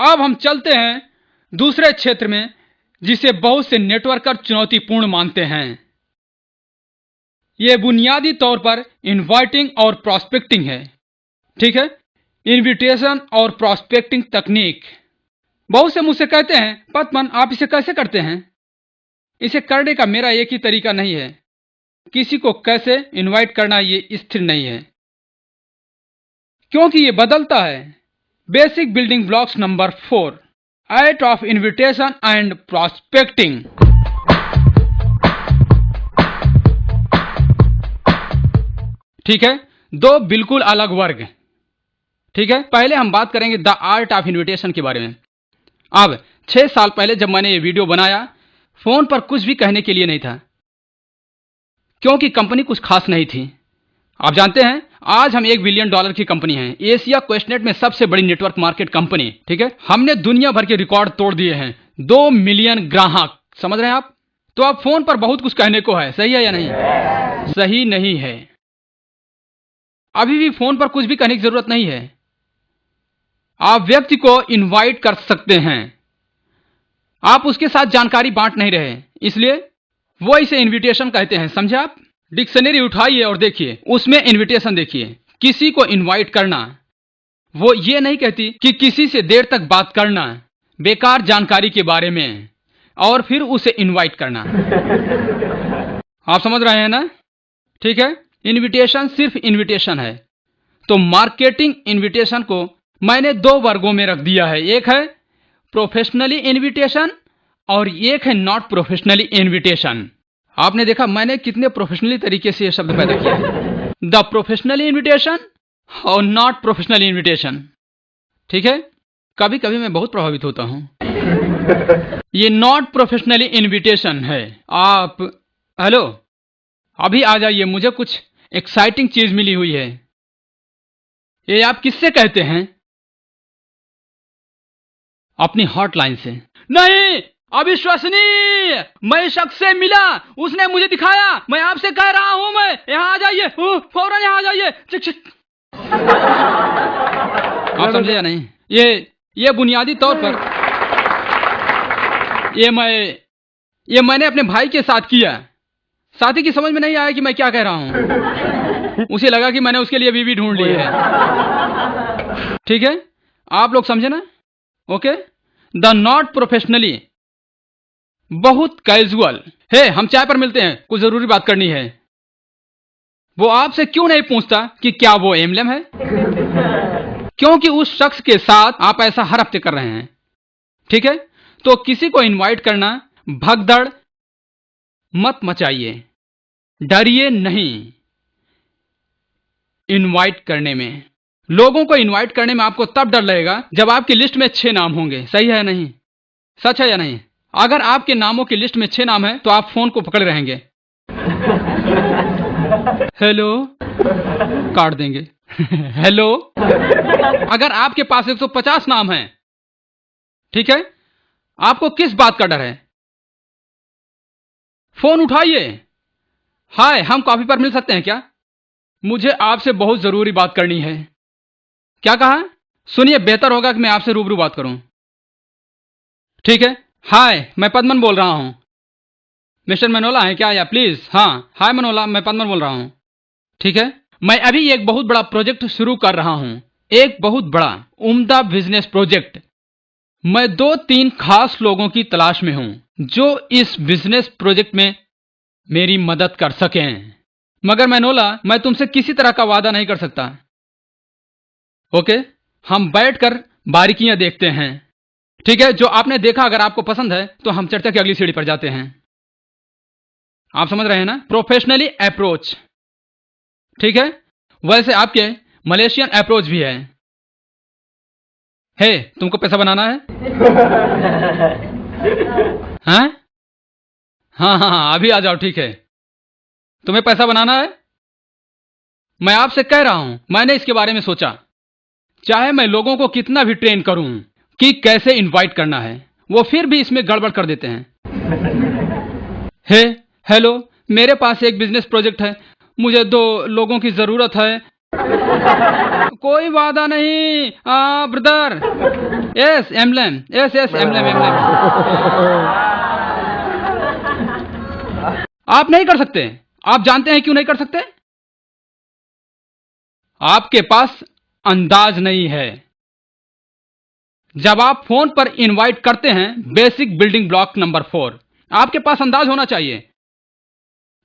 अब हम चलते हैं दूसरे क्षेत्र में जिसे बहुत से नेटवर्कर चुनौतीपूर्ण मानते हैं। यह बुनियादी तौर पर इनवाइटिंग और प्रॉस्पेक्टिंग है। ठीक है, इनविटेशन और प्रॉस्पेक्टिंग तकनीक। बहुत से मुझसे कहते हैं, पद्मन आप इसे कैसे करते हैं? इसे करने का मेरा एक ही तरीका नहीं है। किसी को कैसे इनवाइट करना ये स्थिर नहीं है, क्योंकि ये बदलता है। Basic building blocks number 4, art of invitation and prospecting. ठीक है, दो बिल्कुल अलग वर्ग। ठीक है, पहले हम बात करेंगे द आर्ट ऑफ इनविटेशन के बारे में। अब 6 साल पहले जब मैंने ये वीडियो बनाया, फोन पर कुछ भी कहने के लिए नहीं था, क्योंकि कंपनी कुछ खास नहीं थी। आप जानते हैं, आज हम $1 बिलियन की कंपनी हैं, एशिया क्वेस्टनेट में सबसे बड़ी नेटवर्क मार्केट कंपनी। ठीक है, हमने दुनिया भर के रिकॉर्ड तोड़ दिए हैं, 2 मिलियन ग्राहक। समझ रहे हैं आप? तो अब फोन पर बहुत कुछ कहने को है, सही है या नहीं? सही नहीं है। अभी भी फोन पर कुछ भी कहने की जरूरत नहीं है। आप व्यक्ति को इनवाइट कर सकते हैं, आप उसके साथ जानकारी बांट नहीं रहे, इसलिए वो इसे इनविटेशन कहते हैं। समझे आप? डिक्शनरी उठाइए और देखिए, उसमें इनविटेशन देखिए। किसी को इनवाइट करना, वो ये नहीं कहती कि किसी से देर तक बात करना बेकार जानकारी के बारे में और फिर उसे इनवाइट करना। आप समझ रहे हैं ना? ठीक है, इनविटेशन सिर्फ इनविटेशन है। तो मार्केटिंग इनविटेशन को मैंने 2 वर्गों में रख दिया है। एक है प्रोफेशनली इनविटेशन और एक है नॉट प्रोफेशनली इनविटेशन। आपने देखा मैंने कितने प्रोफेशनली तरीके से यह शब्द पैदा किया है, द प्रोफेशनली इनविटेशन और नॉट प्रोफेशनली इनविटेशन। ठीक है, कभी कभी मैं बहुत प्रभावित होता हूं। ये नॉट प्रोफेशनली इनविटेशन है। आप हेलो, अभी आ जाइए, मुझे कुछ एक्साइटिंग चीज मिली हुई है। ये आप किससे कहते हैं? अपनी हॉटलाइन से। नहीं, अविश्वसनीय, मैं इस शख्स से मिला, उसने मुझे दिखाया, मैं आपसे कह रहा हूं, मैं यहाँ आ जाइए, फौरन यहाँ आ जाइए। आप समझे या नहीं? ये बुनियादी तौर पर ये मैंने अपने भाई के साथ किया। साथी की समझ में नहीं आया कि मैं क्या कह रहा हूं। उसे लगा कि मैंने उसके लिए बीवी ढूंढ ली है। ठीक है, आप लोग समझे ना? ओके, द नॉट प्रोफेशनली बहुत कैजुअल है। हम चाय पर मिलते हैं, कुछ जरूरी बात करनी है। वो आपसे क्यों नहीं पूछता कि क्या वो एमएलएम है? क्योंकि उस शख्स के साथ आप ऐसा हर हफ्ते कर रहे हैं। ठीक है, तो किसी को इनवाइट करना, भगदड़ मत मचाइए, डरिए नहीं। इनवाइट करने में, लोगों को इनवाइट करने में आपको तब डर लगेगा जब आपकी लिस्ट में 6 नाम होंगे। सही है या नहीं? सच है या नहीं? अगर आपके नामों की लिस्ट में 6 नाम है तो आप फोन को पकड़े रहेंगे। हेलो, काट देंगे। हेलो, अगर आपके पास 150 नाम है, ठीक है, आपको किस बात का डर है? फोन उठाइए। हाय, हम कॉफी पर मिल सकते हैं क्या? मुझे आपसे बहुत जरूरी बात करनी है। क्या कहा? सुनिए, बेहतर होगा कि मैं आपसे रूबरू बात करूं। ठीक है, हाय, मैं पद्मन बोल रहा हूं। मिस्टर मनोला है क्या? या प्लीज। हाँ, हाय मनोला, मैं पद्मन बोल रहा हूं। ठीक है, मैं अभी एक बहुत बड़ा प्रोजेक्ट शुरू कर रहा हूं, एक बहुत बड़ा उम्दा बिजनेस प्रोजेक्ट। मैं 2-3 खास लोगों की तलाश में हूं जो इस बिजनेस प्रोजेक्ट में मेरी मदद कर सकें। मगर मनोला, मैं तुमसे किसी तरह का वादा नहीं कर सकता। ओके, हम बैठकर बारीकियां देखते हैं। ठीक है, जो आपने देखा अगर आपको पसंद है तो हम चर्चा की अगली सीढ़ी पर जाते हैं। आप समझ रहे हैं ना? Professionally approach. ठीक है, वैसे आपके मलेशियन अप्रोच भी है। हे, तुमको पैसा बनाना है? हाँ हाँ हाँ, अभी आ जाओ। ठीक है, तुम्हें पैसा बनाना है? मैं आपसे कह रहा हूं, मैंने इसके बारे में सोचा। चाहे मैं लोगों को कितना भी ट्रेन करूं कि कैसे इनवाइट करना है, वो फिर भी इसमें गड़बड़ कर देते हैं। हे, हेलो, मेरे पास एक बिजनेस प्रोजेक्ट है, मुझे 2 लोगों की जरूरत है। कोई वादा नहीं। Brother, yes emblem, yes yes emblem emblem. आप नहीं कर सकते। आप जानते हैं क्यों नहीं कर सकते? आपके पास अंदाज नहीं है। जब आप फोन पर इनवाइट करते हैं, बेसिक बिल्डिंग ब्लॉक नंबर 4, आपके पास अंदाज होना चाहिए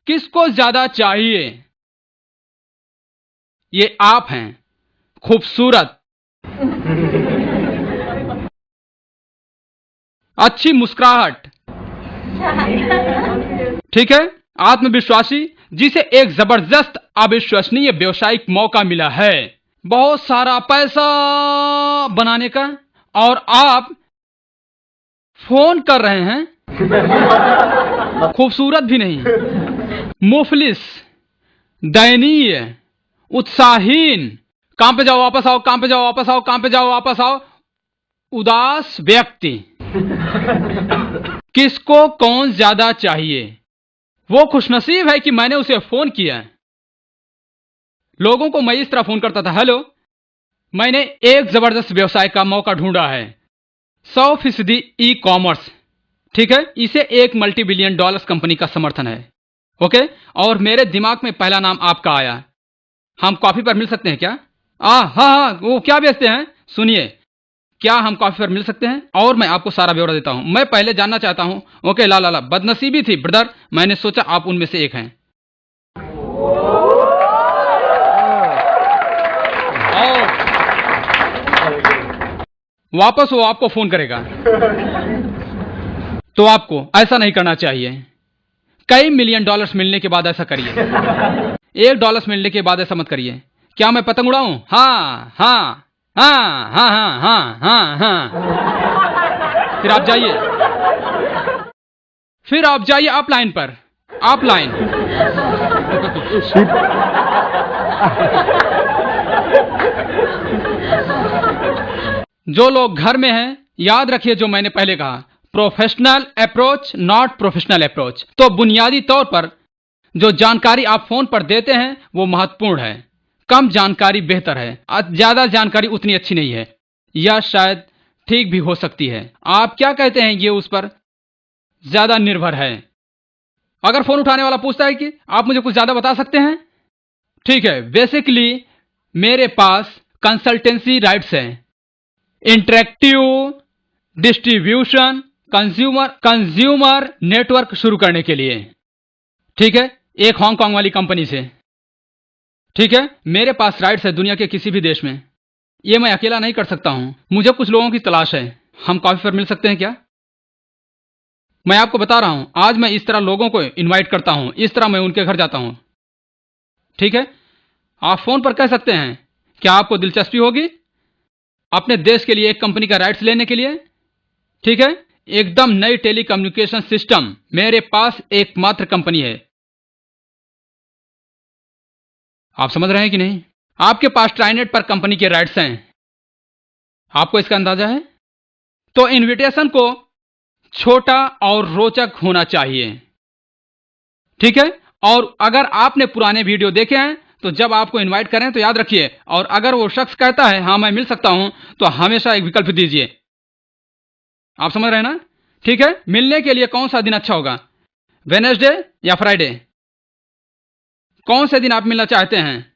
किसको ज्यादा चाहिए। ये आप हैं, खूबसूरत, अच्छी मुस्कुराहट, ठीक है, आत्मविश्वासी, जिसे एक जबरदस्त अविश्वसनीय व्यवसायिक मौका मिला है, बहुत सारा पैसा बनाने का, और आप फोन कर रहे हैं। खूबसूरत भी नहीं, मुफलिस, दयनीय, उत्साहीन, काम पे जाओ वापस आओ, काम पे जाओ वापस आओ, काम पे जाओ वापस आओ, उदास व्यक्ति। किसको कौन ज्यादा चाहिए? वो खुशनसीब है कि मैंने उसे फोन किया। लोगों को मैं इस तरह फोन करता था, हेलो, मैंने एक जबरदस्त व्यवसाय का मौका ढूंढा है, 100% ई कॉमर्स, ठीक है, इसे एक $multi billion कंपनी का समर्थन है, ओके, और मेरे दिमाग में पहला नाम आपका आया। हम कॉफी पर मिल सकते हैं क्या? हाँ हाँ, वो क्या बेचते हैं? सुनिए, क्या हम कॉफी पर मिल सकते हैं? और मैं आपको सारा ब्यौरा देता हूं। मैं पहले जानना चाहता हूं। ओके, ला ला ला, बदनसीबी थी ब्रदर, मैंने सोचा आप उनमें से एक हैं। और वापस वो आपको फोन करेगा। तो आपको ऐसा नहीं करना चाहिए। कई $million मिलने के बाद ऐसा करिए। $1 मिलने के बाद ऐसा मत करिए। क्या मैं पतंग उड़ाऊं? हाँ हाँ हाँ हाँ हाँ हाँ हाँ हाँ। फिर आप जाइए अपलाइन पर, अपलाइन। जो लोग घर में हैं, याद रखिए जो मैंने पहले कहा, professional approach not professional approach. तो बुनियादी तौर पर जो जानकारी आप फोन पर देते हैं वो महत्वपूर्ण है। कम जानकारी बेहतर है, ज्यादा जानकारी उतनी अच्छी नहीं है, या शायद ठीक भी हो सकती है। आप क्या कहते हैं, ये उस पर ज्यादा निर्भर है। अगर फोन उठाने वाला पूछता है कि आप मुझे कुछ ज्यादा बता सकते हैं, ठीक है, बेसिकली मेरे पास कंसल्टेंसी राइट्स हैं, इंटरेक्टिव डिस्ट्रीब्यूशन कंज्यूमर नेटवर्क शुरू करने के लिए, ठीक है, एक हांगकांग वाली कंपनी से, ठीक है। मेरे पास राइट्स है दुनिया के किसी भी देश में। ये मैं अकेला नहीं कर सकता हूं, मुझे कुछ लोगों की तलाश है। हम कॉफी पर मिल सकते हैं क्या? मैं आपको बता रहा हूं, आज मैं इस तरह लोगों को इनवाइट करता हूं, इस तरह मैं उनके घर जाता हूं, ठीक है। आप फोन पर कह सकते हैं, क्या आपको दिलचस्पी होगी अपने देश के लिए एक कंपनी का राइट्स लेने के लिए? ठीक है, एकदम नई टेलीकम्युनिकेशन सिस्टम, मेरे पास एकमात्र कंपनी है। आप समझ रहे हैं कि नहीं? आपके पास ट्राइनेट पर कंपनी के राइट्स हैं, आपको इसका अंदाजा है? तो इनविटेशन को छोटा और रोचक होना चाहिए, ठीक है। और अगर आपने पुराने वीडियो देखे हैं तो जब आपको इनवाइट करें तो याद रखिए, और अगर वो शख्स कहता है हाँ मैं मिल सकता हूं, तो हमेशा एक विकल्प दीजिए। आप समझ रहे हैं ना? ठीक है, मिलने के लिए कौन सा दिन अच्छा होगा, वेडनेसडे या फ्राइडे? कौन से दिन आप मिलना चाहते हैं?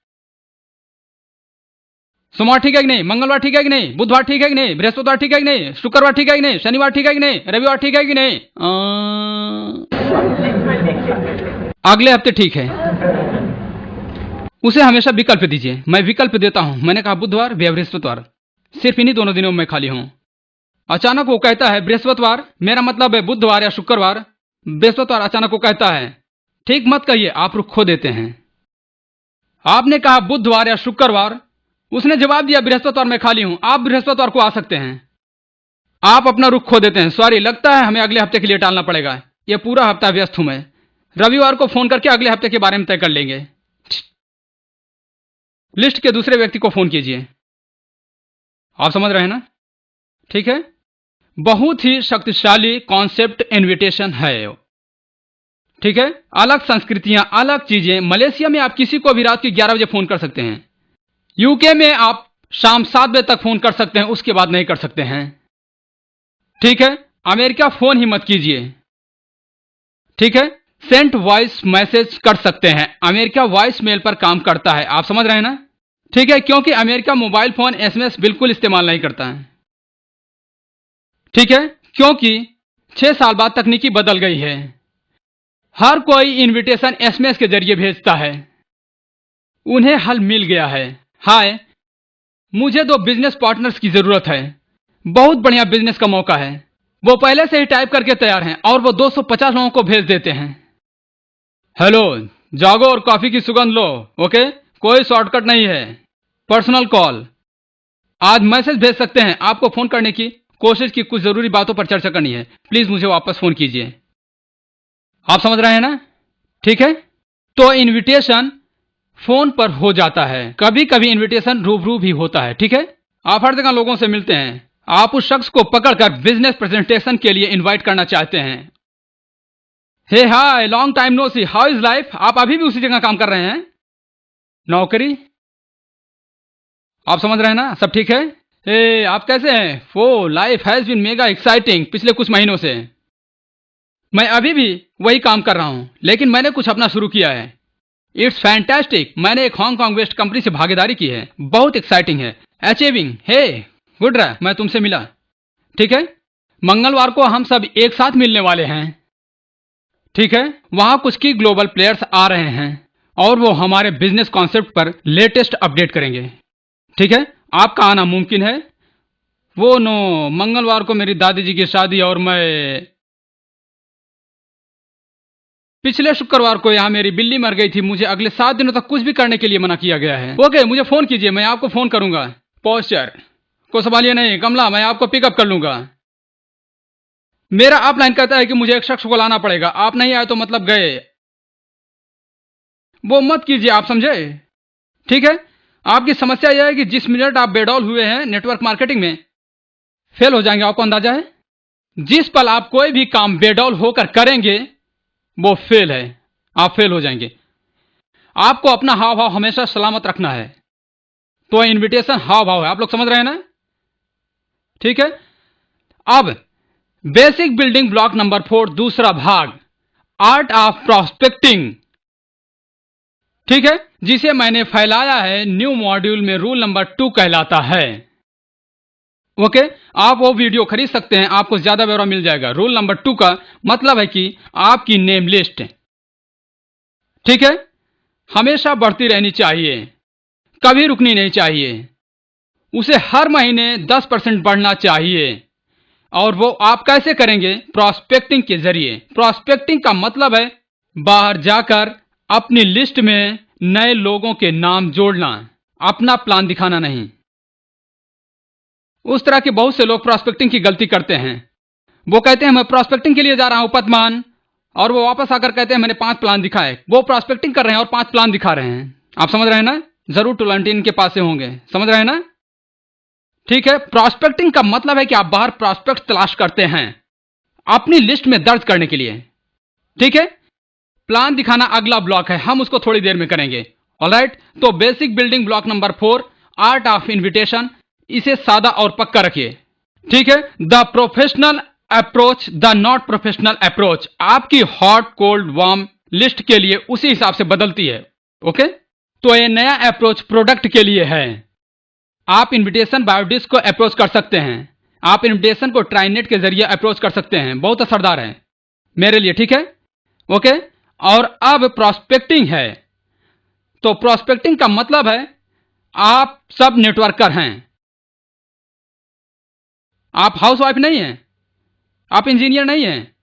सोमवार ठीक है कि नहीं? मंगलवार ठीक है कि नहीं? बुधवार ठीक है कि नहीं? बृहस्पतिवार ठीक है कि नहीं? शुक्रवार ठीक है कि नहीं? शनिवार ठीक है कि नहीं? रविवार ठीक है कि नहीं? अगले हफ्ते ठीक है। उसे हमेशा विकल्प दीजिए। मैं विकल्प देता हूं, मैंने कहा बुधवार या बृहस्पतिवार, सिर्फ इन्हीं दोनों दिनों में मैं खाली हूं। अचानक वो कहता है बृहस्पतिवार, मेरा मतलब है बुधवार या शुक्रवार। बृहस्पतिवार अचानक वो कहता है, ठीक मत कहिए, आप रुख खो देते हैं। आपने कहा बुधवार या शुक्रवार, उसने जवाब दिया बृहस्पतिवार मैं खाली हूं, आप बृहस्पतिवार को आ सकते हैं। आप अपना रुख खो देते हैं, सॉरी लगता है हमें अगले हफ्ते के लिए टालना पड़ेगा, यह पूरा हफ्ता व्यस्त हूं मैं, रविवार को फोन करके अगले हफ्ते के बारे में तय कर लेंगे। लिस्ट के दूसरे व्यक्ति को फोन कीजिए। आप समझ रहे हैं ना? ठीक है, बहुत ही शक्तिशाली कॉन्सेप्ट इनविटेशन है, ठीक है। अलग संस्कृतियां, अलग चीजें। मलेशिया में आप किसी को भी रात के 11 बजे फोन कर सकते हैं, यूके में आप शाम 7 बजे तक फोन कर सकते हैं, उसके बाद नहीं कर सकते हैं। ठीक है, अमेरिका फोन ही मत कीजिए। ठीक है, सेंट वॉइस मैसेज कर सकते हैं, अमेरिका वॉइस मेल पर काम करता है, आप समझ रहे हैं ना। ठीक है, क्योंकि अमेरिका मोबाइल फोन एसएमएस बिल्कुल इस्तेमाल नहीं करता है। ठीक है, क्योंकि 6 साल बाद तकनीकी बदल गई है, हर कोई इनविटेशन एसएमएस के जरिए भेजता है। उन्हें हल मिल गया है। हाय, मुझे 2 बिजनेस पार्टनर्स की जरूरत है, बहुत बढ़िया बिजनेस का मौका है। वो पहले से ही टाइप करके तैयार हैं और वो 250 लोगों को भेज देते हैं। हेलो, जागो और कॉफी की सुगंध लो। ओके, कोई शॉर्टकट नहीं है, पर्सनल कॉल। आज मैसेज भेज सकते हैं, आपको फोन करने की कोशिश की, कुछ जरूरी बातों पर चर्चा करनी है, प्लीज मुझे वापस फोन कीजिए। आप समझ रहे हैं ना। ठीक है, तो इनविटेशन फोन पर हो जाता है, कभी कभी इनविटेशन रूबरू भी होता है। ठीक है, आप हर जगह लोगों से मिलते हैं, आप उस शख्स को पकड़कर बिजनेस प्रेजेंटेशन के लिए इनवाइट करना चाहते हैं। Hey hi, long time no see, how is life. आप अभी भी उसी जगह काम कर रहे हैं, नौकरी। आप समझ रहे हैं ना, सब ठीक है। हे, आप कैसे हैं। वो life has been mega exciting पिछले कुछ महीनों से। मैं अभी भी वही काम कर रहा हूं, लेकिन मैंने कुछ अपना शुरू किया है। इट्स फैंटास्टिक, मैंने एक हांगकांग वेस्ट कंपनी से भागीदारी की है, बहुत एक्साइटिंग है, अचीविंग। हे गुड रहा, मैं तुमसे मिला। ठीक है, मंगलवार को हम सब एक साथ मिलने वाले हैं। ठीक है, वहां कुछ की ग्लोबल प्लेयर्स आ रहे हैं और वो हमारे बिजनेस कॉन्सेप्ट पर लेटेस्ट अपडेट करेंगे। ठीक है, आपका आना मुमकिन है। वो नो, मंगलवार को मेरी दादी जी की शादी और मैं पिछले शुक्रवार को यहाँ मेरी बिल्ली मर गई थी, मुझे अगले 7 दिनों तक कुछ भी करने के लिए मना किया गया है। ओके, मुझे फोन कीजिए, मैं आपको फोन करूंगा। पोस्चर को संभालिए नहीं, कमला, मैं आपको पिकअप कर लूंगा। मेरा अपलाइन कहता है कि मुझे एक शख्स को लाना पड़ेगा, आप नहीं आए तो मतलब गए। वो मत कीजिए, आप समझे। ठीक है, आपकी समस्या यह है कि जिस मिनट आप बेडौल हुए हैं नेटवर्क मार्केटिंग में, फेल हो जाएंगे, आपको अंदाजा है। जिस पल आप कोई भी काम बेडौल होकर करेंगे वो फेल है, आप फेल हो जाएंगे। आपको अपना हाव भाव हमेशा सलामत रखना है, तो इनविटेशन हाव भाव है, आप लोग समझ रहे हैं ना। ठीक है, अब बेसिक बिल्डिंग ब्लॉक नंबर 4 दूसरा भाग, आर्ट ऑफ प्रॉस्पेक्टिंग। ठीक है, जिसे मैंने फैलाया है न्यू मॉड्यूल में, रूल नंबर 2 कहलाता है। ओके, आप वो वीडियो खरीद सकते हैं, आपको ज्यादा ब्यौरा मिल जाएगा। रूल नंबर 2 का मतलब है कि आपकी नेम लिस्ट, ठीक है, हमेशा बढ़ती रहनी चाहिए, कभी रुकनी नहीं चाहिए, उसे हर महीने 10% बढ़ना चाहिए। और वो आप कैसे करेंगे, प्रॉस्पेक्टिंग के जरिए। प्रॉस्पेक्टिंग का मतलब है बाहर जाकर अपनी लिस्ट में नए लोगों के नाम जोड़ना, अपना प्लान दिखाना नहीं। उस तरह के बहुत से लोग प्रॉस्पेक्टिंग की गलती करते हैं। वो कहते हैं मैं प्रॉस्पेक्टिंग के लिए जा रहा हूं पदमान, और वो वापस आकर कहते हैं मैंने 5 प्लान दिखाए। वो प्रॉस्पेक्टिंग कर रहे हैं और 5 प्लान दिखा रहे हैं। आप समझ रहे हैं ना, जरूर टूलेंटी इनके पास से होंगे, समझ रहे हैं ना। ठीक है, प्रॉस्पेक्टिंग का मतलब है कि आप बाहर प्रॉस्पेक्ट तलाश करते हैं अपनी लिस्ट में दर्ज करने के लिए। ठीक है, प्लान दिखाना अगला ब्लॉक है, हम उसको थोड़ी देर में करेंगे। ऑलराइट, तो basic building block number 4, art of invitation, इसे सादा और पक्का रखिए। ठीक है, the professional approach, the not professional approach, आपकी हॉट कोल्ड वार्म लिस्ट के लिए उसी हिसाब से बदलती है। ओके, तो ये नया अप्रोच प्रोडक्ट के लिए है। आप इन्विटेशन बायोडिस्क को अप्रोच कर सकते हैं, आप इन्विटेशन को ट्राइनेट के जरिए अप्रोच कर सकते हैं, बहुत असरदार है मेरे लिए। ठीक है, ओके, और अब प्रॉस्पेक्टिंग है। तो प्रॉस्पेक्टिंग का मतलब है आप सब नेटवर्कर हैं, आप हाउसवाइफ नहीं हैं, आप इंजीनियर नहीं हैं,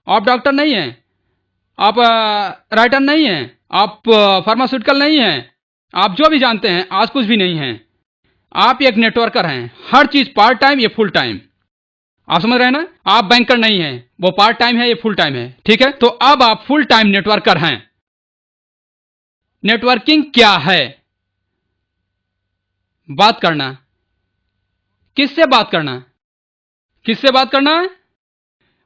आप डॉक्टर नहीं हैं, आप राइटर नहीं हैं, आप फार्मास्यूटिकल नहीं हैं, आप जो भी जानते हैं आज कुछ भी नहीं हैं। आप एक नेटवर्कर हैं, हर चीज पार्ट टाइम, ये फुल टाइम। आप समझ रहे हैं ना, आप बैंकर नहीं हैं, वो पार्ट टाइम है, ये फुल टाइम है। ठीक है, तो अब आप फुल टाइम नेटवर्कर हैं। नेटवर्किंग क्या है, बात करना। किससे बात करना, किससे बात करना है।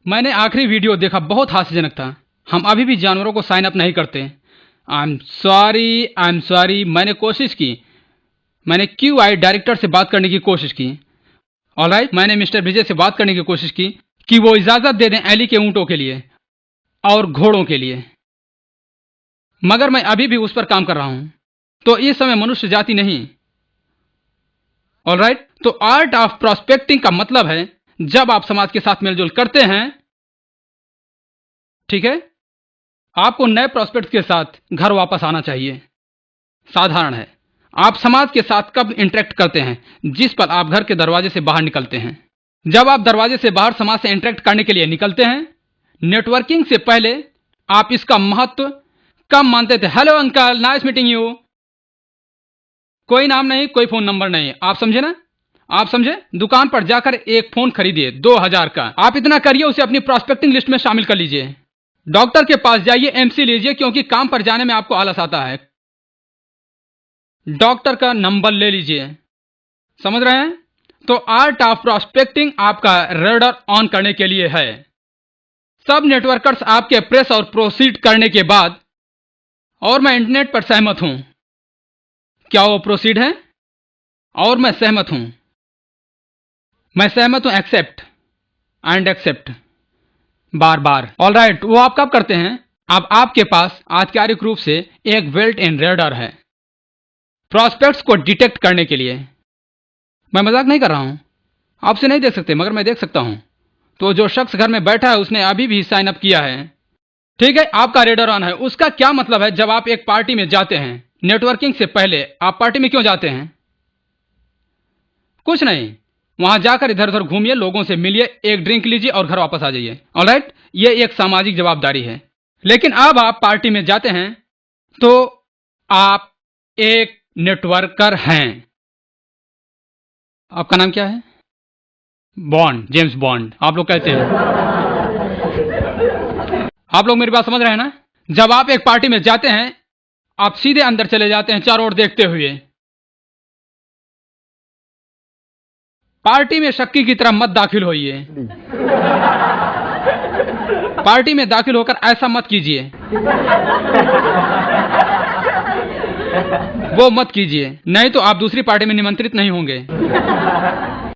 मैंने आखिरी वीडियो देखा, बहुत हास्यजनक था। हम अभी भी जानवरों को साइन अप नहीं करते। आई एम सॉरी, मैंने कोशिश की, मैंने QI डायरेक्टर से बात करने की कोशिश की, ऑलराइट, मैंने मिस्टर विजय से बात करने की कोशिश की कि वो इजाजत दे दें एली के ऊंटों के लिए और घोड़ों के लिए, मगर मैं अभी भी उस पर काम कर रहा हूं। तो इस समय मनुष्य जाति नहीं। ऑलराइट, तो आर्ट ऑफ प्रोस्पेक्टिंग का मतलब है जब आप समाज के साथ मेलजोल करते हैं, ठीक है, आपको नए प्रोस्पेक्ट के साथ घर वापस आना चाहिए। साधारण है। आप समाज के साथ कब इंटरेक्ट करते हैं? जिस पर आप घर के दरवाजे से बाहर निकलते हैं। जब आप दरवाजे से बाहर समाज से इंटरेक्ट करने के लिए निकलते हैं, नेटवर्किंग से पहले आप इसका महत्व कम मानते थे। Hello uncle, nice meeting you. कोई नाम नहीं, कोई फोन नंबर नहीं। आप समझे ना? आप समझे? दुकान पर जाकर एक फोन खरीदिए 2000 का। आप इतना करिए, उसे अपनी प्रोस्पेक्टिंग लिस्ट में शामिल कर लीजिए। डॉक्टर के पास जाइए, एमसी लीजिए, क्योंकि काम पर जाने में आपको आलस आता है। डॉक्टर का नंबर ले लीजिए। समझ रहे हैं? तो आर्ट ऑफ प्रोस्पेक्टिंग आपका रेडर ऑन करने के लिए है। सब नेटवर्कर्स आपके प्रेस और प्रोसीड करने के बाद, और मैं इंटरनेट पर सहमत हूं। क्या वो प्रोसीड है? और मैं सहमत हूं। मैं सहमत हूं, एक्सेप्ट एंड एक्सेप्ट, बार बार। ऑलराइट, वो आप कब करते हैं? अब आपके पास आधिकारिक रूप से एक वेल्ट इन रेडर है प्रोस्पेक्ट्स को डिटेक्ट करने के लिए। मैं मजाक नहीं कर रहा हूं। आपसे नहीं देख सकते, मगर मैं देख सकता हूं। तो जो शख्स घर में बैठा है उसने अभी भी साइन अप किया है, ठीक है, आपका रेडर ऑन है। उसका क्या मतलब है? जब आप एक पार्टी में जाते हैं, नेटवर्किंग से पहले आप पार्टी में क्यों जाते हैं? कुछ नहीं, वहां जाकर इधर उधर घूमिए, लोगों से मिलिए, एक ड्रिंक लीजिए और घर वापस आ जाइए। ऑलराइट, ये एक सामाजिक जवाबदारी है। लेकिन अब आप पार्टी में जाते हैं तो आप एक नेटवर्कर हैं। आपका नाम क्या है? बॉन्ड, जेम्स बॉन्ड आप लोग कहते हैं। आप लोग मेरी बात समझ रहे हैं ना? जब आप एक पार्टी में जाते हैं, आप सीधे अंदर चले जाते हैं चारों ओर देखते हुए। पार्टी में शक्की की तरह मत दाखिल होइए। पार्टी में दाखिल होकर ऐसा मत कीजिए, वो मत कीजिए, नहीं तो आप दूसरी पार्टी में निमंत्रित नहीं होंगे।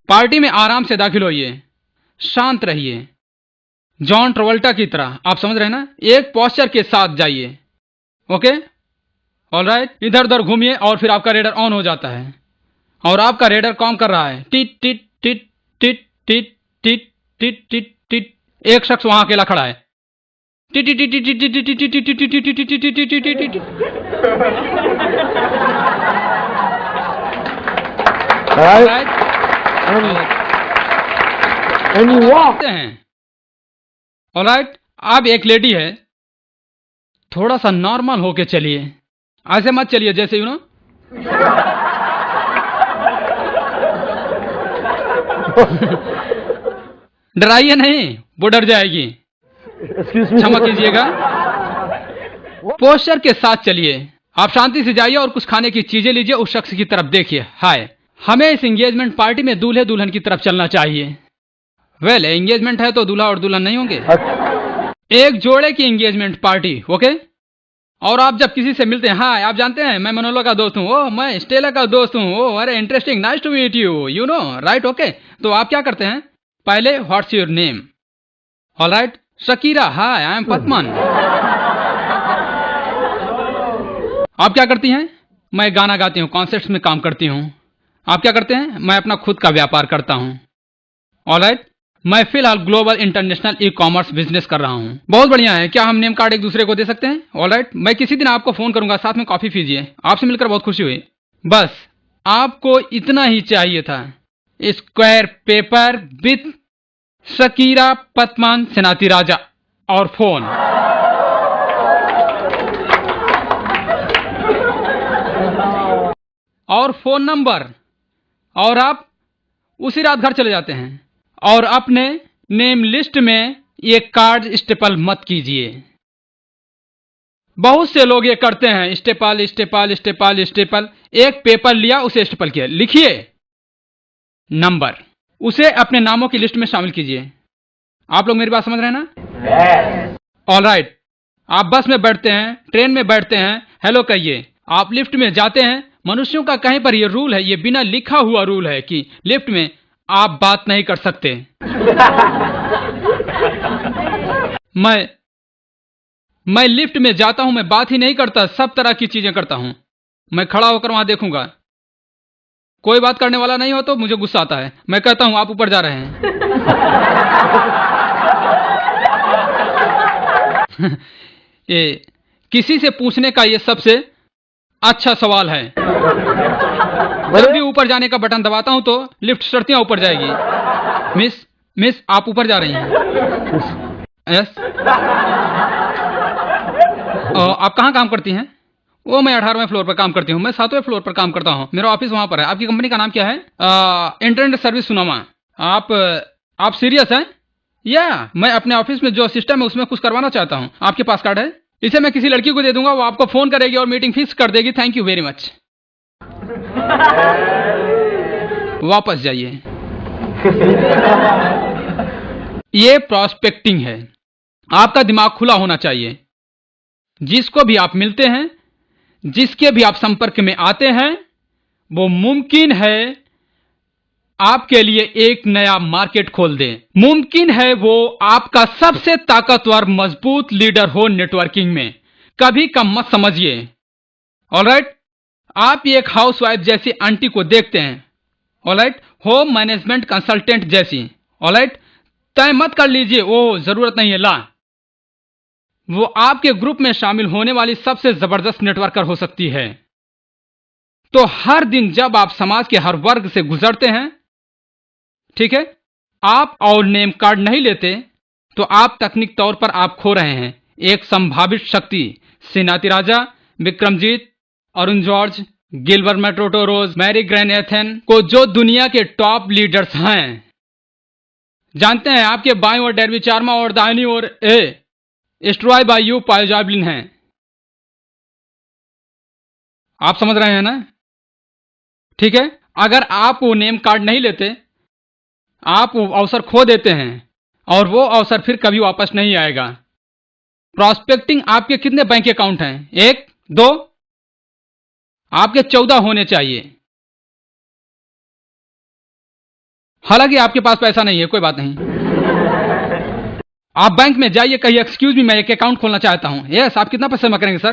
पार्टी में आराम से दाखिल होइए, शांत रहिए, जॉन ट्रेवल्टा की तरह। आप समझ रहे हैं ना? एक पोस्चर के साथ जाइए। ओके, ऑलराइट, इधर उधर घूमिए और फिर आपका रेडर ऑन हो जाता है और आपका रेडर काम कर रहा है। Tit tit tit tit tit tit tit tit tit. एक शख्स वहां अकेला खड़ा है। Tit tit tit tit tit tit tit tit tit tit tit tit tit tit. And you walk. Alright, अब एक लेडी है, थोड़ा सा नॉर्मल होके चलिए, ऐसे मत चलिए जैसे यू नो। डराइए नहीं, वो डर जाएगी। Excuse me. क्षमा कीजिएगा। पोस्चर के साथ चलिए, आप शांति से जाइए और कुछ खाने की चीजें लीजिए, उस शख्स की तरफ देखिए। हाय, हमें इस एंगेजमेंट पार्टी में दूल्हे दुल्हन की तरफ चलना चाहिए। वेल, एंगेजमेंट है तो दूल्हा और दुल्हन नहीं होंगे, एक जोड़े की एंगेजमेंट पार्टी। ओके, और आप जब किसी से मिलते हैं, हाय, आप जानते हैं मैं मनोला का दोस्त हूँ, ओह मैं स्टेला का दोस्त हूँ, ओह अरे interesting, nice to meet you, you know, right, okay. तो आप क्या करते हैं? पहले what's your name? Alright, Shakira, hi I am Padman. आप क्या करती हैं? मैं गाना गाती हूँ, कॉन्सर्ट्स में काम करती हूँ। आप क्या करते हैं? मैं अपना खुद का व्यापार करता हूँ। ऑलराइट, मैं फिलहाल global international e commerce business कर रहा हूँ। बहुत बढ़िया है, क्या हम नेम कार्ड एक दूसरे को दे सकते हैं? ऑलराइट, मैं किसी दिन आपको फोन करूंगा, साथ में कॉफी पीजिए। आपसे मिलकर बहुत खुशी हुई। बस आपको इतना ही चाहिए था, स्क्वायर पेपर विथ शकीरा पद्मन सेनाती राजा और फोन। और फोन नंबर, और आप उसी रात घर चले जाते हैं। और अपने नेम लिस्ट में ये कार्ड स्टेपल मत कीजिए। बहुत से लोग ये करते हैं, स्टेपल स्टेपल स्टेपल स्टेपल। एक पेपर लिया, उसे स्टेपल किया, लिखिए नंबर, उसे अपने नामों की लिस्ट में शामिल कीजिए। आप लोग मेरी बात समझ रहे हैं ना? ऑलराइट, आप बस में बैठते हैं, ट्रेन में बैठते हैं, हेलो कहिए। आप लिफ्ट में जाते हैं, मनुष्यों का कहीं पर यह रूल है, ये बिना लिखा हुआ रूल है कि लिफ्ट में आप बात नहीं कर सकते। मैं लिफ्ट में जाता हूं, मैं बात ही नहीं करता, सब तरह की चीजें करता हूं। मैं खड़ा होकर वहां देखूंगा, कोई बात करने वाला नहीं हो तो मुझे गुस्सा आता है। मैं कहता हूं आप ऊपर जा रहे हैं। ये किसी से पूछने का ये सबसे अच्छा सवाल है। जब भी ऊपर जाने का बटन दबाता हूं तो लिफ्ट शर्तियां ऊपर जाएगी। मिस आप ऊपर जा रही हैं। यस। आप कहाँ काम करती हैं? वो मैं 18वें फ्लोर पर काम करती हूँ। मैं 7वें फ्लोर पर काम करता हूँ, मेरा ऑफिस वहां पर है। आपकी कंपनी का नाम क्या है? इंटरनेट सर्विस सुनामा। आप सीरियस हैं? या मैं अपने ऑफिस में जो सिस्टम है उसमें कुछ करवाना चाहता हूँ। आपके पास कार्ड है? इसे मैं किसी लड़की को दे दूंगा, वो आपको फोन करेगी और मीटिंग फिक्स कर देगी। Thank you very much. वापस जाइए। ये प्रॉस्पेक्टिंग है। आपका दिमाग खुला होना चाहिए। जिसको भी आप मिलते हैं, जिसके भी आप संपर्क में आते हैं, वो मुमकिन है आपके लिए एक नया मार्केट खोल दे। मुमकिन है वो आपका सबसे ताकतवर मजबूत लीडर हो नेटवर्किंग में। कभी कम मत समझिए। ऑलराइट, आप एक हाउसवाइफ जैसी आंटी को देखते हैं, ऑलराइट, होम मैनेजमेंट कंसल्टेंट जैसी, ऑलराइट, तय मत कर लीजिए वो जरूरत नहीं है, ला। वो आपके ग्रुप में शामिल होने वाली सबसे जबरदस्त नेटवर्कर हो सकती है। तो हर दिन जब आप समाज के हर वर्ग से गुजरते हैं, ठीक है, आप और नेम कार्ड नहीं लेते तो आप तकनीक तौर पर आप खो रहे हैं एक संभावित शक्ति। सिनाती राजा, विक्रमजीत, अरुण जॉर्ज, गिलबर्ट मेट्रोटोरोज, मैरी ग्रैन एथेन को जो दुनिया के टॉप लीडर्स हैं, जानते हैं आपके बाईं ओर डेरवी चार्मा और दाहिनी ओर स्ट्रॉय बाय यू पायोजाबलिन हैं। आप समझ रहे हैं ना? ठीक है, अगर आप वो नेम कार्ड नहीं लेते, आप वो अवसर खो देते हैं और वो अवसर फिर कभी वापस नहीं आएगा। प्रॉस्पेक्टिंग, आपके कितने बैंक अकाउंट हैं? 1, 2? आपके 14 होने चाहिए। हालांकि आपके पास पैसा नहीं है, कोई बात नहीं। आप बैंक में जाइए, कहिए एक्सक्यूज मी, मैं एक अकाउंट खोलना चाहता हूं। यस, आप कितना पैसा जमा करेंगे सर?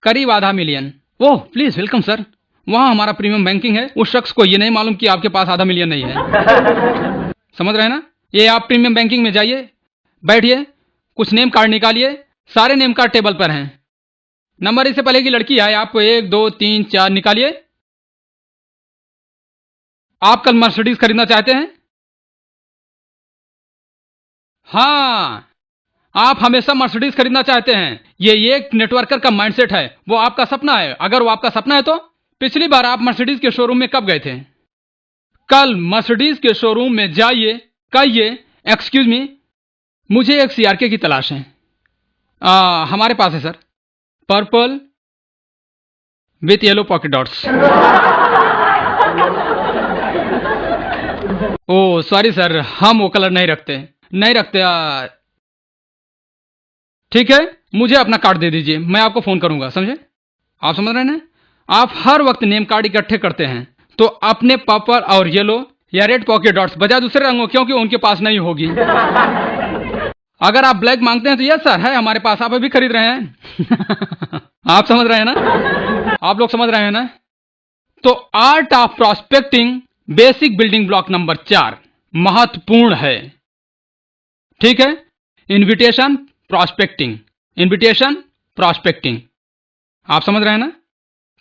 करीब ½ million. Oh please welcome sir, वहां हमारा प्रीमियम बैंकिंग है। उस शख्स को ये नहीं मालूम कि आपके पास ½ मिलियन नहीं है। समझ रहे हैं ना? ये आप प्रीमियम बैंकिंग में जाइए, बैठिए, कुछ नेम कार्ड निकालिए, सारे नेम कार्ड टेबल पर हैं। नंबर इससे पहले की लड़की आए, आप 1, 2, 3, 4 निकालिए। आप कल मर्सिडीज खरीदना चाहते हैं? हाँ, आप हमेशा मर्सिडीज खरीदना चाहते हैं। ये एक नेटवर्कर का माइंडसेट है, वो आपका सपना है। अगर वो आपका सपना है तो पिछली बार आप मर्सिडीज के शोरूम में कब गए थे? कल मर्सिडीज के शोरूम में जाइए, कहिए एक्सक्यूज मी, मुझे एक सीआरके की तलाश है। हमारे पास है sir, purple with yellow pocket dots. Oh sorry sir, हम वो कलर नहीं रखते। ठीक है, मुझे अपना कार्ड दे दीजिए, मैं आपको फोन करूंगा। समझे? आप समझ रहे हैं ना? आप हर वक्त नेम कार्ड इकट्ठे करते हैं तो अपने पर्पल और येलो या रेड पॉकेट डॉट्स बजाय दूसरे रंगों, क्योंकि उनके पास नहीं होगी। अगर आप ब्लैक मांगते हैं तो यस सर है हमारे पास, आप अभी खरीद रहे हैं। आप समझ रहे हैं ना? आप लोग समझ रहे हैं ना? तो art of prospecting, basic building block number 4 महत्वपूर्ण है। ठीक है, इन्विटेशन प्रॉस्पेक्टिंग, इन्विटेशन प्रॉस्पेक्टिंग। आप समझ रहे हैं ना?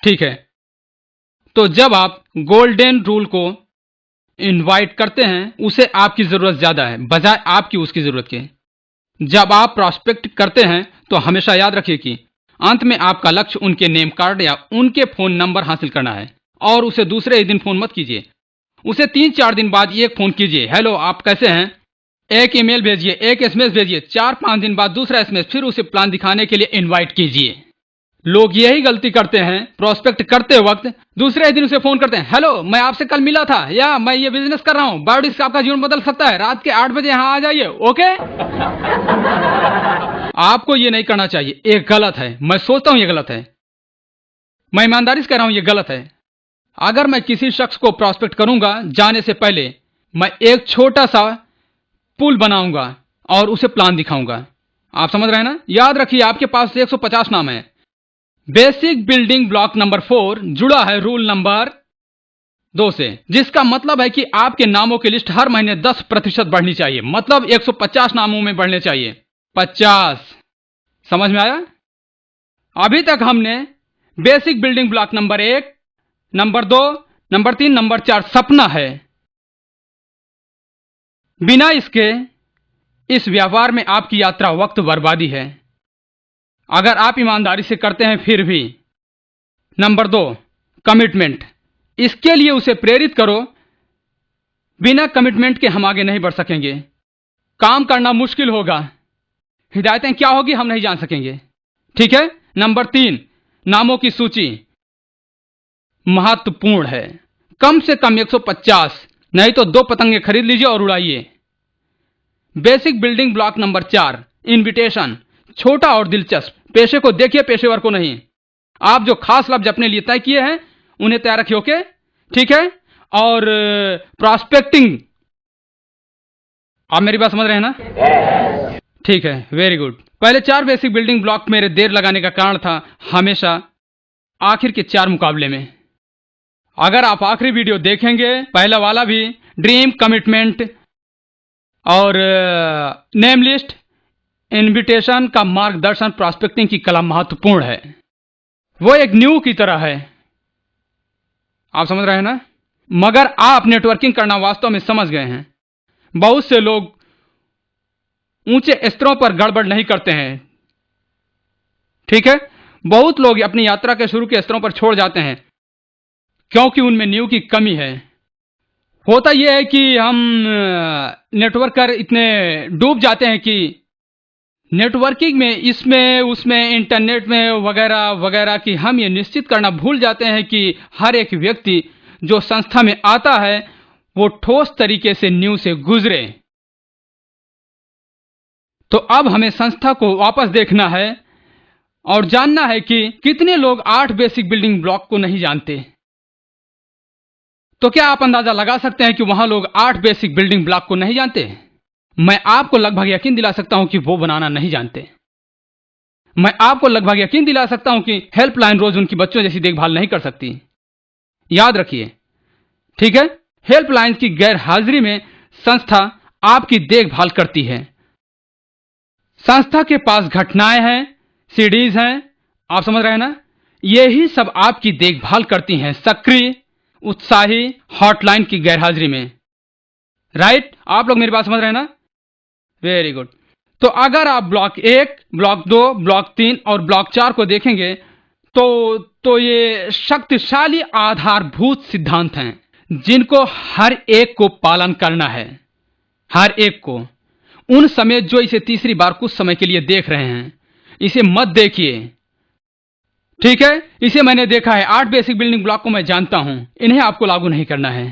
ठीक है, तो जब आप गोल्डन रूल को इनवाइट करते हैं, उसे आपकी जरूरत ज्यादा है बजाय आपकी उसकी जरूरत के। जब आप प्रॉस्पेक्ट करते हैं तो हमेशा याद रखिए कि अंत में आपका लक्ष्य उनके नेम कार्ड या उनके फोन नंबर हासिल करना है। और उसे दूसरे ही दिन फोन मत कीजिए, उसे 3-4 दिन बाद एक फोन कीजिए, हेलो आप कैसे हैं, एक ईमेल भेजिए, एक एसएमएस भेजिए, 4-5 दिन बाद दूसरा एसएमएस, फिर उसे प्लान दिखाने के लिए इनवाइट कीजिए। लोग यही गलती करते हैं, प्रोस्पेक्ट करते वक्त दूसरे दिन उसे फोन करते हैं, हेलो मैं आपसे कल मिला था, या मैं ये बिजनेस कर रहा हूं, बायोडिस्क आपका जीवन बदल सकता है, रात के 8 बजे यहां आ जाइए, ओके। आपको ये नहीं करना चाहिए, ये गलत है। मैं सोचता हूं ये गलत है, मैं ईमानदारी से कह रहा हूं ये गलत है। अगर मैं किसी शख्स को प्रॉस्पेक्ट करूंगा जाने से पहले मैं एक छोटा सा पुल बनाऊंगा और उसे प्लान दिखाऊंगा। आप समझ रहे हैं ना? याद रखिए आपके पास 150 नाम है। बेसिक बिल्डिंग ब्लॉक नंबर 4 जुड़ा है रूल नंबर 2 से, जिसका मतलब है कि आपके नामों की लिस्ट हर महीने 10% बढ़नी चाहिए। मतलब 150 नामों में बढ़ने चाहिए 50। समझ में आया? अभी तक हमने basic building block number 1, number 2, number 3, number 4 सपना है। बिना इसके इस व्यापार में आपकी यात्रा वक्त बर्बादी है अगर आप ईमानदारी से करते हैं। फिर भी नंबर 2 कमिटमेंट, इसके लिए उसे प्रेरित करो। बिना कमिटमेंट के हम आगे नहीं बढ़ सकेंगे। काम करना मुश्किल होगा, हिदायतें क्या होगी हम नहीं जान सकेंगे। ठीक है। नंबर 3 नामों की सूची महत्वपूर्ण है। कम से कम 150, नहीं तो 2 पतंगे खरीद लीजिए और उड़ाइए। Basic building block number 4 invitation, छोटा और दिलचस्प। पेशे को देखिए, पेशेवर को नहीं। आप जो खास लफ्ज अपने लिए तय किए हैं उन्हें तैयार रखिए। ओके, ठीक है। और प्रॉस्पेक्टिंग, आप मेरी बात समझ रहे हैं ना? ठीक है, वेरी गुड। पहले 4 बेसिक बिल्डिंग ब्लॉक मेरे देर लगाने का कारण था हमेशा आखिर के 4 मुकाबले में। अगर आप आखिरी वीडियो देखेंगे, पहला वाला भी, ड्रीम, कमिटमेंट और नेम लिस्ट, इनविटेशन का मार्गदर्शन, प्रॉस्पेक्टिंग की कला महत्वपूर्ण है। वो एक न्यू की तरह है। आप समझ रहे हैं ना? मगर आप नेटवर्किंग करना वास्तव में समझ गए हैं। बहुत से लोग ऊंचे स्तरों पर गड़बड़ नहीं करते हैं। ठीक है। बहुत लोग अपनी यात्रा के शुरू के स्तरों पर छोड़ जाते हैं क्योंकि उनमें न्यू की कमी है। होता यह है कि हम नेटवर्क कर इतने डूब जाते हैं कि नेटवर्किंग में, इसमें उसमें, इंटरनेट में वगैरह वगैरह कि हम ये निश्चित करना भूल जाते हैं कि हर एक व्यक्ति जो संस्था में आता है वो ठोस तरीके से न्यू से गुजरे। तो अब हमें संस्था को वापस देखना है और जानना है कि कितने लोग 8 बेसिक बिल्डिंग ब्लॉक को नहीं जानते। तो क्या आप अंदाजा लगा सकते हैं कि वहां लोग 8 बेसिक बिल्डिंग ब्लॉक को नहीं जानते? मैं आपको लगभग यकीन दिला सकता हूं कि वो बनाना नहीं जानते। मैं आपको लगभग यकीन दिला सकता हूं कि हेल्पलाइन रोज उनकी बच्चों जैसी देखभाल नहीं कर सकती। याद रखिए, ठीक है। हेल्पलाइन की गैर हाजिरी में संस्था आपकी देखभाल करती है। संस्था के पास घटनाएं हैं, सीडीज हैं। आप समझ रहे हैं ना? यही सब आपकी देखभाल करती हैं सक्रिय, उत्साही हॉटलाइन की गैरहाजिरी में। राइट? आप लोग मेरी बात समझ रहे हैं ना? Very good. तो अगर आप ब्लॉक 1, ब्लॉक 2, ब्लॉक 3 और ब्लॉक 4 को देखेंगे तो ये शक्तिशाली आधारभूत सिद्धांत हैं जिनको हर एक को पालन करना है। हर एक को। उन समेत जो इसे तीसरी बार कुछ समय के लिए देख रहे हैं, इसे मत देखिए। ठीक है। इसे मैंने देखा है। 8 बेसिक बिल्डिंग ब्लॉक को मैं जानता हूं, इन्हें आपको लागू नहीं करना है।